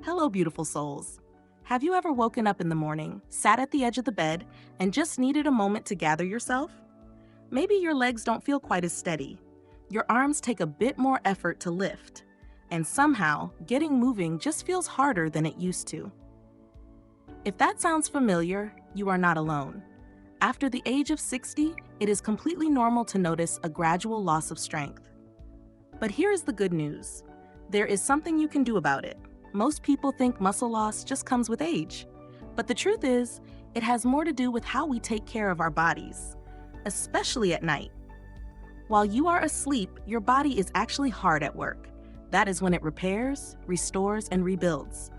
Hello, beautiful souls. Have you ever woken up in the morning, sat at the edge of the bed, and just needed a moment to gather yourself? Maybe your legs don't feel quite as steady. Your arms take a bit more effort to lift. And somehow, getting moving just feels harder than it used to. If that sounds familiar, you are not alone. After the age of 60, it is completely normal to notice a gradual loss of strength. But here is the good news. There is something you can do about it. Most people think muscle loss just comes with age. But the truth is, it has more to do with how we take care of our bodies, especially at night. While you are asleep, your body is actually hard at work. That is when it repairs, restores, and rebuilds.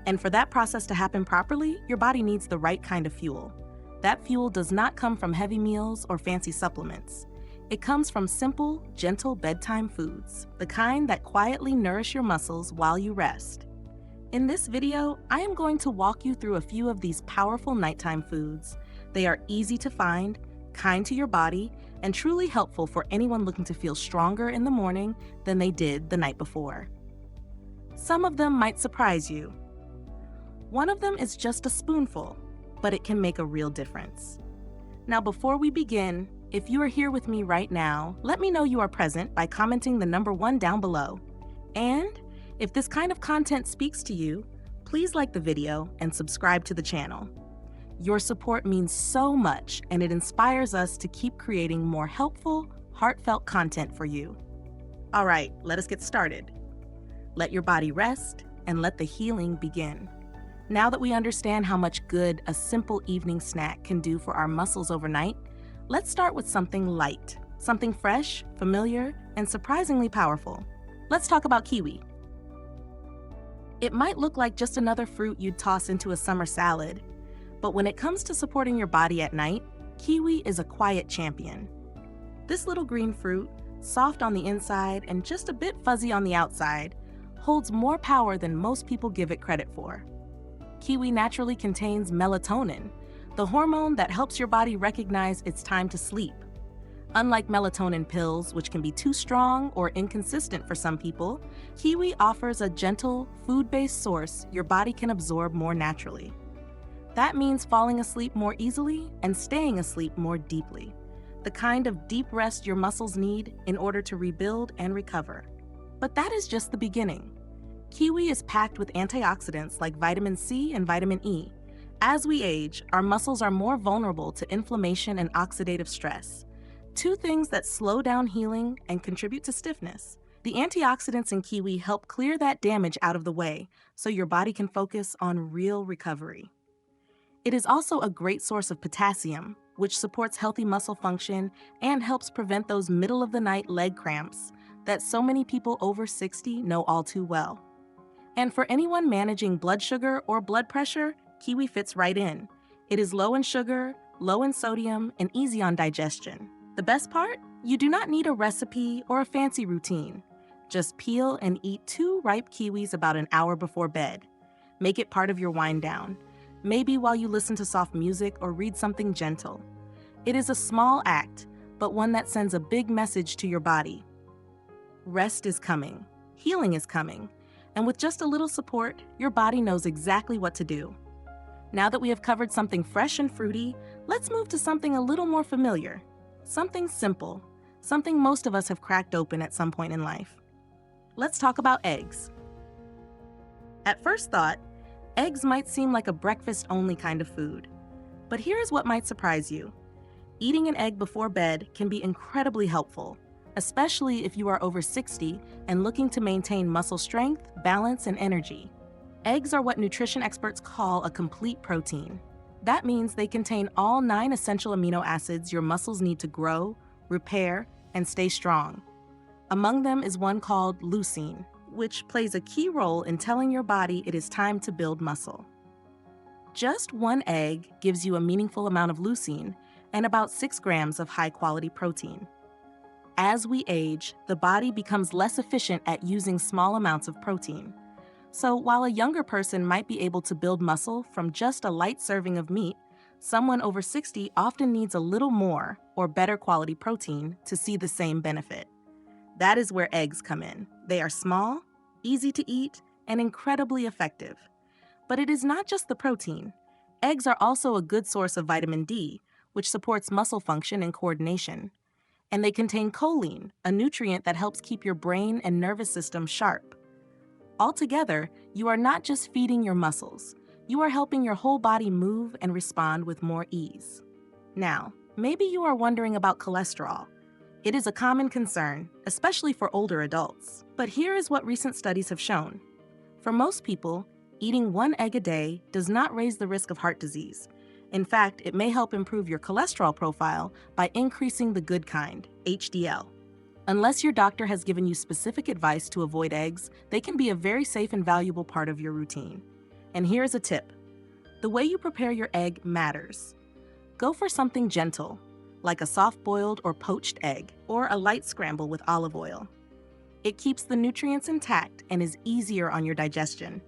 And for that process to happen properly, your body needs the right kind of fuel. That fuel does not come from heavy meals or fancy supplements. It comes from simple, gentle bedtime foods, the kind that quietly nourish your muscles while you rest. In this video, I am going to walk you through a few of these powerful nighttime foods. They are easy to find, kind to your body, and truly helpful for anyone looking to feel stronger in the morning than they did the night before. Some of them might surprise you. One of them is just a spoonful, but it can make a real difference. Now, before we begin, if you are here with me right now, let me know you are present by commenting the number 1 down below. And if this kind of content speaks to you, please like the video and subscribe to the channel. Your support means so much, and it inspires us to keep creating more helpful, heartfelt content for you. All right, let us get started. Let your body rest and let the healing begin. Now that we understand how much good a simple evening snack can do for our muscles overnight, let's start with something light, something fresh, familiar, and surprisingly powerful. Let's talk about kiwi. It might look like just another fruit you'd toss into a summer salad, but when it comes to supporting your body at night, kiwi is a quiet champion. This little green fruit, soft on the inside and just a bit fuzzy on the outside, holds more power than most people give it credit for. Kiwi naturally contains melatonin, the hormone that helps your body recognize it's time to sleep. Unlike melatonin pills, which can be too strong or inconsistent for some people, kiwi offers a gentle, food-based source your body can absorb more naturally. That means falling asleep more easily and staying asleep more deeply, the kind of deep rest your muscles need in order to rebuild and recover. But that is just the beginning. Kiwi is packed with antioxidants like vitamin C and vitamin E. As we age, our muscles are more vulnerable to inflammation and oxidative stress, two things that slow down healing and contribute to stiffness. The antioxidants in kiwi help clear that damage out of the way so your body can focus on real recovery. It is also a great source of potassium, which supports healthy muscle function and helps prevent those middle-of-the-night leg cramps that so many people over 60 know all too well. And for anyone managing blood sugar or blood pressure, kiwi fits right in. It is low in sugar, low in sodium, and easy on digestion. The best part? You do not need a recipe or a fancy routine. Just peel and eat 2 ripe kiwis about an hour before bed. Make it part of your wind down, maybe while you listen to soft music or read something gentle. It is a small act, but one that sends a big message to your body. Rest is coming, healing is coming, and with just a little support, your body knows exactly what to do. Now that we have covered something fresh and fruity, let's move to something a little more familiar. Something simple, something most of us have cracked open at some point in life. Let's talk about eggs. At first thought, eggs might seem like a breakfast-only kind of food. But here's what might surprise you. Eating an egg before bed can be incredibly helpful, especially if you are over 60 and looking to maintain muscle strength, balance, and energy. Eggs are what nutrition experts call a complete protein. That means they contain all 9 essential amino acids your muscles need to grow, repair, and stay strong. Among them is one called leucine, which plays a key role in telling your body it is time to build muscle. Just 1 egg gives you a meaningful amount of leucine and about 6 grams of high-quality protein. As we age, the body becomes less efficient at using small amounts of protein. So while a younger person might be able to build muscle from just a light serving of meat, someone over 60 often needs a little more or better quality protein to see the same benefit. That is where eggs come in. They are small, easy to eat, and incredibly effective. But it is not just the protein. Eggs are also a good source of vitamin D, which supports muscle function and coordination. And they contain choline, a nutrient that helps keep your brain and nervous system sharp. Altogether, you are not just feeding your muscles, you are helping your whole body move and respond with more ease. Now, maybe you are wondering about cholesterol. It is a common concern, especially for older adults. But here is what recent studies have shown. For most people, eating 1 egg a day does not raise the risk of heart disease. In fact, it may help improve your cholesterol profile by increasing the good kind, HDL. Unless your doctor has given you specific advice to avoid eggs, they can be a very safe and valuable part of your routine. And here's a tip. The way you prepare your egg matters. Go for something gentle, like a soft-boiled or poached egg, or a light scramble with olive oil. It keeps the nutrients intact and is easier on your digestion.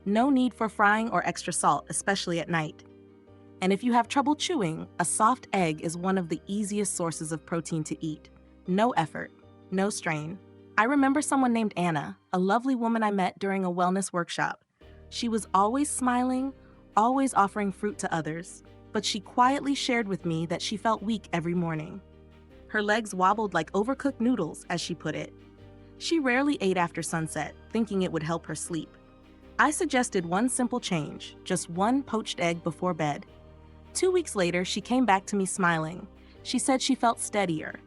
No need for frying or extra salt, especially at night. And if you have trouble chewing, a soft egg is one of the easiest sources of protein to eat. No effort, no strain. I remember someone named Anna, a lovely woman I met during a wellness workshop. She was always smiling, always offering fruit to others, but she quietly shared with me that she felt weak every morning. Her legs wobbled like overcooked noodles, as she put it. She rarely ate after sunset, thinking it would help her sleep. I suggested one simple change, just 1 poached egg before bed. 2 weeks later, she came back to me smiling. She said she felt steadier,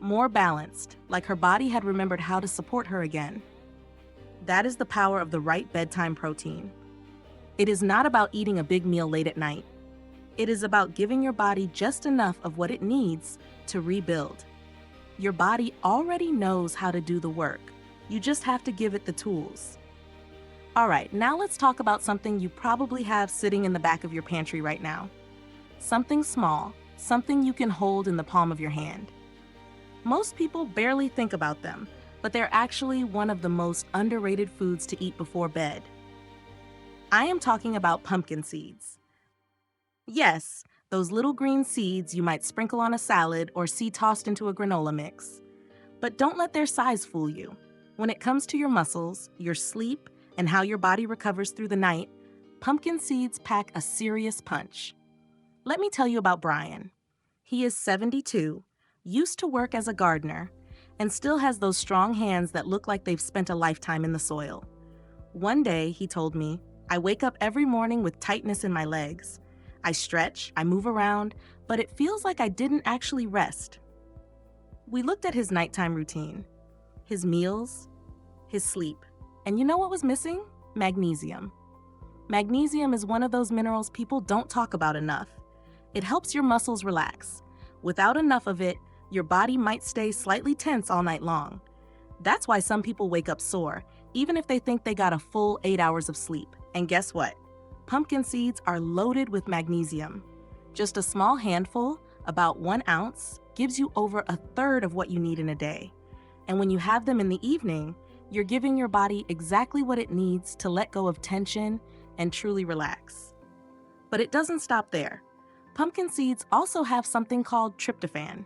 more balanced, like her body had remembered how to support her again. That is the power of the right bedtime protein. It is not about eating a big meal late at night. It is about giving your body just enough of what it needs to rebuild. Your body already knows how to do the work. You just have to give it the tools. All right, now let's talk about something you probably have sitting in the back of your pantry right now. Something small, something you can hold in the palm of your hand. Most people barely think about them, but they're actually one of the most underrated foods to eat before bed. I am talking about pumpkin seeds. Yes, those little green seeds you might sprinkle on a salad or see tossed into a granola mix. But don't let their size fool you. When it comes to your muscles, your sleep, and how your body recovers through the night, pumpkin seeds pack a serious punch. Let me tell you about Brian. He is 72, used to work as a gardener, and still has those strong hands that look like they've spent a lifetime in the soil. One day, he told me, I wake up every morning with tightness in my legs. I stretch, I move around, but it feels like I didn't actually rest. We looked at his nighttime routine, his meals, his sleep. And you know what was missing? Magnesium. Magnesium is one of those minerals people don't talk about enough. It helps your muscles relax. Without enough of it, your body might stay slightly tense all night long. That's why some people wake up sore, even if they think they got a full 8 hours of sleep. And guess what? Pumpkin seeds are loaded with magnesium. Just a small handful, about 1 ounce, gives you over 1/3 of what you need in a day. And when you have them in the evening, you're giving your body exactly what it needs to let go of tension and truly relax. But it doesn't stop there. Pumpkin seeds also have something called tryptophan.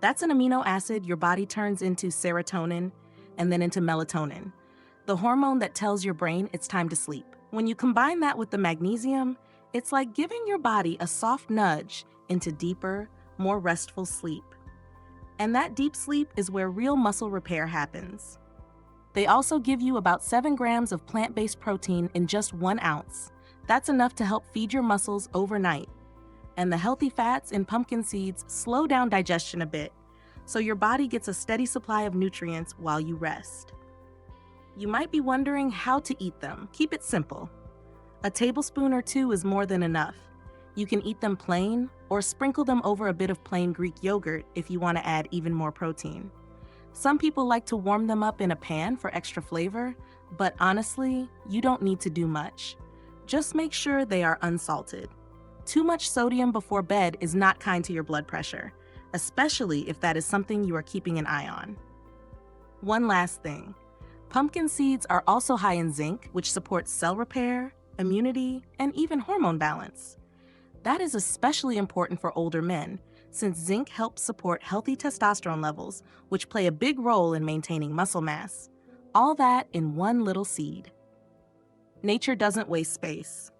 That's an amino acid your body turns into serotonin and then into melatonin, the hormone that tells your brain it's time to sleep. When you combine that with the magnesium, it's like giving your body a soft nudge into deeper, more restful sleep. And that deep sleep is where real muscle repair happens. They also give you about 7 grams of plant-based protein in just 1 ounce. That's enough to help feed your muscles overnight. And the healthy fats in pumpkin seeds slow down digestion a bit, so your body gets a steady supply of nutrients while you rest. You might be wondering how to eat them. Keep it simple. A tablespoon or 2 is more than enough. You can eat them plain or sprinkle them over a bit of plain Greek yogurt if you want to add even more protein. Some people like to warm them up in a pan for extra flavor, but honestly, you don't need to do much. Just make sure they are unsalted. Too much sodium before bed is not kind to your blood pressure, especially if that is something you are keeping an eye on. One last thing. Pumpkin seeds are also high in zinc, which supports cell repair, immunity, and even hormone balance. That is especially important for older men, since zinc helps support healthy testosterone levels, which play a big role in maintaining muscle mass. All that in one little seed. Nature doesn't waste space.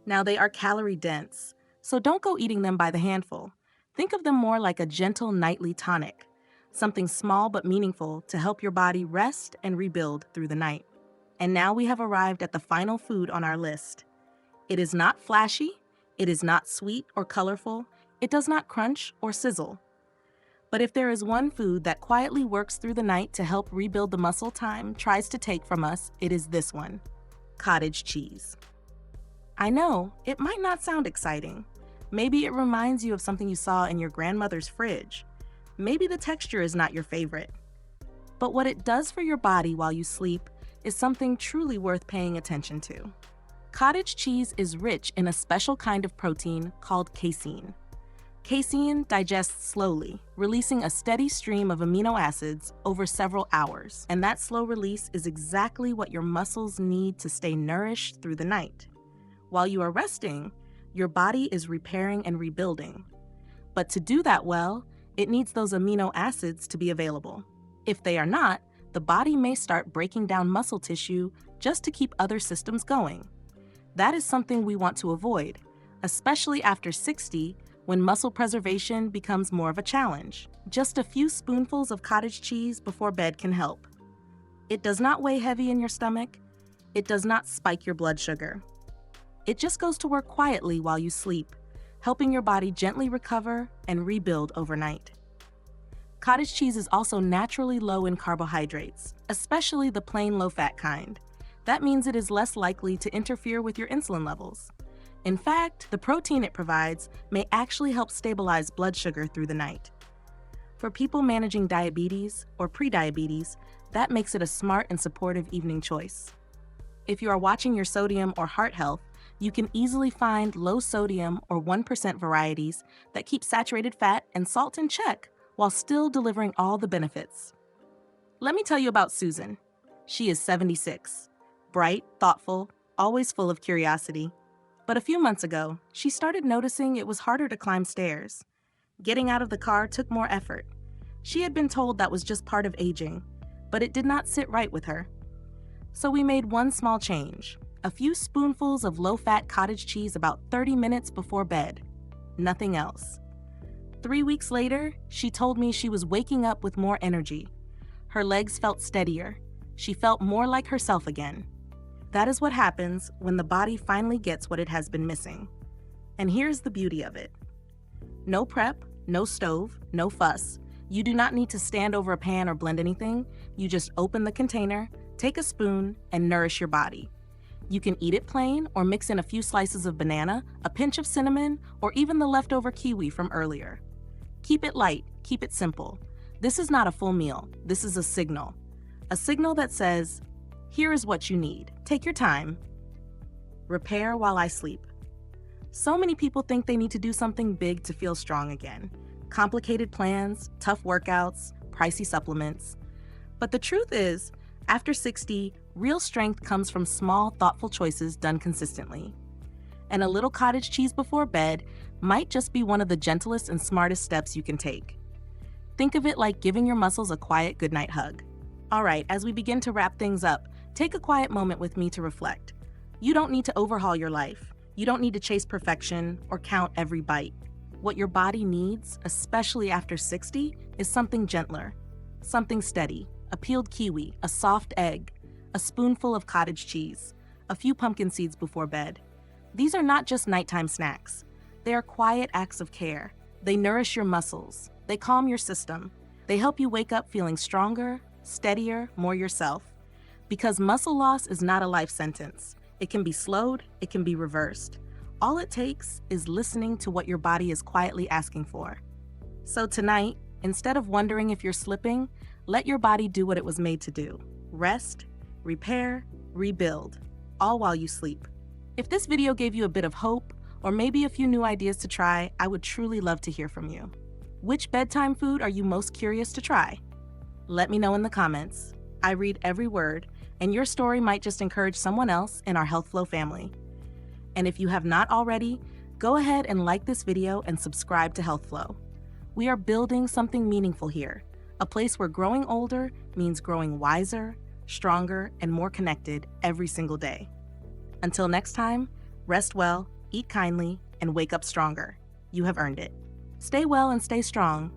Now, they are calorie dense, so don't go eating them by the handful. Think of them more like a gentle nightly tonic, something small but meaningful to help your body rest and rebuild through the night. And now we have arrived at the final food on our list. It is not flashy, it is not sweet or colorful, it does not crunch or sizzle. But if there is one food that quietly works through the night to help rebuild the muscle time tries to take from us, it is this one: cottage cheese. I know, it might not sound exciting. Maybe it reminds you of something you saw in your grandmother's fridge. Maybe the texture is not your favorite. But what it does for your body while you sleep is something truly worth paying attention to. Cottage cheese is rich in a special kind of protein called casein. Casein digests slowly, releasing a steady stream of amino acids over several hours, and that slow release is exactly what your muscles need to stay nourished through the night. While you are resting, your body is repairing and rebuilding. But to do that well, it needs those amino acids to be available. If they are not, the body may start breaking down muscle tissue just to keep other systems going. That is something we want to avoid, especially after 60, when muscle preservation becomes more of a challenge. Just a few spoonfuls of cottage cheese before bed can help. It does not weigh heavy in your stomach. It does not spike your blood sugar. It just goes to work quietly while you sleep, helping your body gently recover and rebuild overnight. Cottage cheese is also naturally low in carbohydrates, especially the plain low-fat kind. That means it is less likely to interfere with your insulin levels. In fact, the protein it provides may actually help stabilize blood sugar through the night. For people managing diabetes or prediabetes, that makes it a smart and supportive evening choice. If you are watching your sodium or heart health, you can easily find low sodium or 1% varieties that keep saturated fat and salt in check while still delivering all the benefits. Let me tell you about Susan. She is 76, bright, thoughtful, always full of curiosity. But a few months ago, she started noticing it was harder to climb stairs. Getting out of the car took more effort. She had been told that was just part of aging, but it did not sit right with her. So we made one small change: a few spoonfuls of low-fat cottage cheese about 30 minutes before bed. Nothing else. 3 weeks later, she told me she was waking up with more energy. Her legs felt steadier. She felt more like herself again. That is what happens when the body finally gets what it has been missing. And here's the beauty of it. No prep, no stove, no fuss. You do not need to stand over a pan or blend anything. You just open the container, take a spoon, and nourish your body. You can eat it plain or mix in a few slices of banana, a pinch of cinnamon, or even the leftover kiwi from earlier. Keep it light, keep it simple. This is not a full meal. This is a signal. A signal that says, here is what you need. Take your time. Repair while I sleep. So many people think they need to do something big to feel strong again. Complicated plans, tough workouts, pricey supplements. But the truth is, after 60, real strength comes from small, thoughtful choices done consistently. And a little cottage cheese before bed might just be one of the gentlest and smartest steps you can take. Think of it like giving your muscles a quiet goodnight hug. All right, as we begin to wrap things up, take a quiet moment with me to reflect. You don't need to overhaul your life. You don't need to chase perfection or count every bite. What your body needs, especially after 60, is something gentler, something steady, a peeled kiwi, a soft egg, a spoonful of cottage cheese, a few pumpkin seeds before bed. These are not just nighttime snacks. They are quiet acts of care. They nourish your muscles. They calm your system. They help you wake up feeling stronger, steadier, more yourself. Because muscle loss is not a life sentence. It can be slowed, it can be reversed. All it takes is listening to what your body is quietly asking for. So tonight, instead of wondering if you're slipping, let your body do what it was made to do. Rest, repair, rebuild, all while you sleep. If this video gave you a bit of hope, or maybe a few new ideas to try, I would truly love to hear from you. Which bedtime food are you most curious to try? Let me know in the comments. I read every word, and your story might just encourage someone else in our Health Flow family. And if you have not already, go ahead and like this video and subscribe to Health Flow. We are building something meaningful here, a place where growing older means growing wiser, stronger, and more connected every single day. Until next time, rest well, eat kindly, and wake up stronger. You have earned it. Stay well and stay strong.